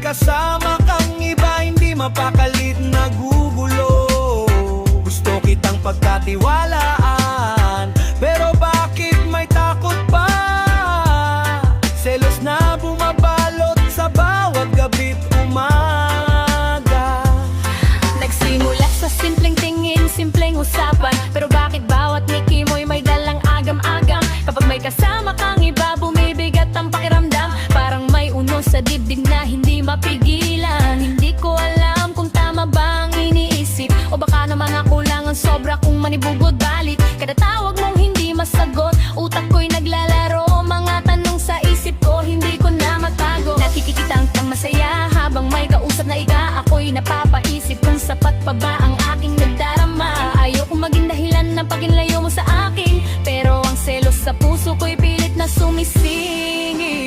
Kasama kang iba, hindi mapakalit na gugulo. Gusto kitang pagkatiwalaan, pero bakit may takot pa? Selos na bumabalot sa bawat gabi't umaga. Nagsimula sa simpleng tingin, simpleng usapan, pero bakit bawat ngiki mo'y may dalang agam-agam? Kapag may kasama kang iba, bumibigat ang pakiramdam. Parang may uno sa dibdib na hindi mapigilan. Hindi ko alam kung tama ba ang iniisip, o baka naman ako lang ang sobra kung manibugod balik. Kada tawag mong hindi masagot, utak ko'y naglalaro. Mga tanong sa isip ko, hindi ko na magtago. Nakikitang kang masaya habang may kausap na iga. Ako'y napapaisip kung sapat pa ba ang aking nagdarama. Ayokong maging dahilan ng paglayo mo sa akin, pero ang selos sa puso ko'y pilit na sumisingit.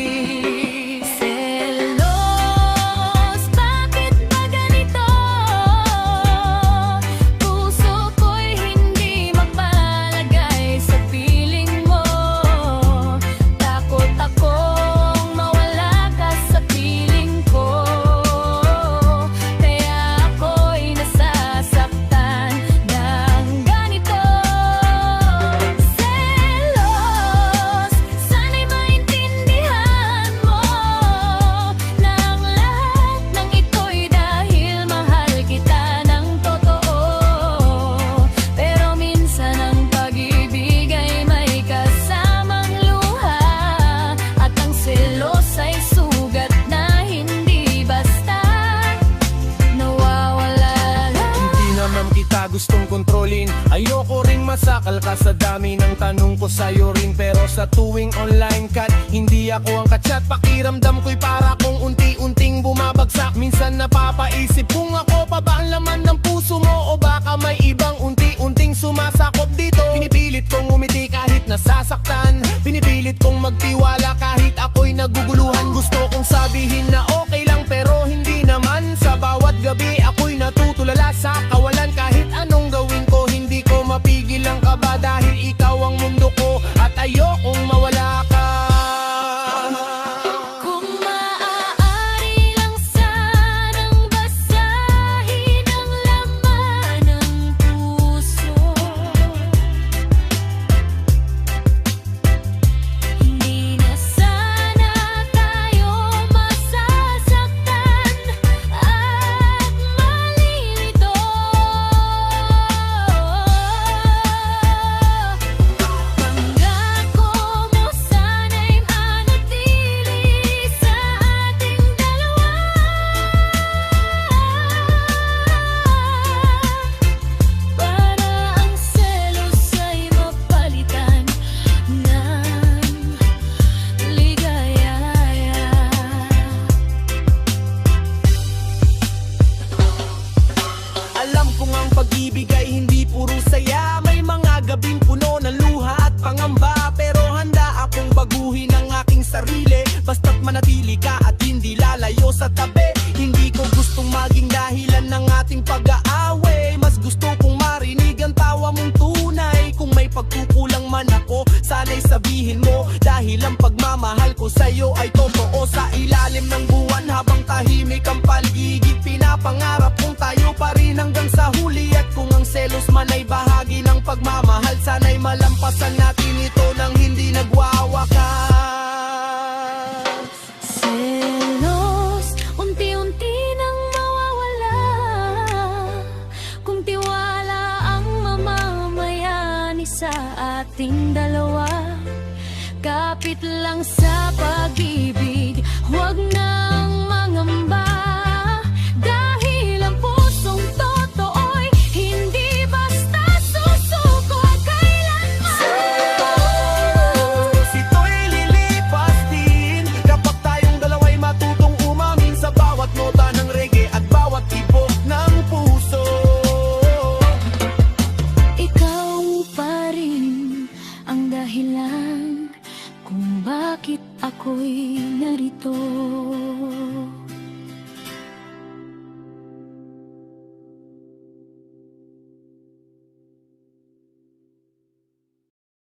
Gustong kontrolin, ayoko ring masakal ka sa dami ng tanong ko sa'yo rin. Pero sa tuwing online cat, hindi ako ang kachat. Pakiramdam ko'y para kung unti-unting bumabagsak. Minsan napapaisip kung ako pa ba ang laman ng puso mo, o baka may ibang unti-unting sumasakop dito. Pinipilit kong umiti kahit nasasaktan, pinipilit kong magtiwala kahit ako'y naguguluhan. Gusto kong sabihin na okay lang, pero hindi naman. Sa bawat gabi ako'y natutulala sa kawalan. Kahit anong gawin ko, hindi ko mapigil ang kaba, dahil ikaw ang mundo ko at ayokong mawala ka. Kung maaari lang sanang basahin ang laman ng puso, hindi na sana tayo masasaktan at malilito. Pangako mo sana'y manatili sa ating dalawa, para ang selos ay mapalitan ng ligaya. Alam kong ang pag-ibig ay hindi puro saya. May mga gabing puno ng luha at pangamba, pero handa akong baguhin ang aking sarili, basta't manatili ka at hindi lalayo sa tabi. Hindi ko gustong maging dahilan ng ating pag-aaway. Mas gusto kong marinig ang tawa mong tunay. Kung may pagkukulang man ako, sana'y sabihin mo, dahil ang pagmamahal ko sa'yo ay totoo. Sa ilalim ng buwan habang tahimik ang paligid, pinapangarap kong tayo pa rin hanggang sa huli. At kung ang selos man ay bahagi ng pagmamahal, sana'y malampasan natin ito nang hindi nagwawakas. Selos, unti-unti nang mawawala, kung tiwala ang mamamayani sa ating dalawa. Kapit lang sa pag-ibig, huwag nang mangamba, dahil ang pusong totoo'y hindi basta susuko kailanman. Selos, ito'y lilipas din kapag tayong dalawa'y matutong umamin sa bawat nota ng reggae at bawat tibok ng puso. bakit ako'y narito.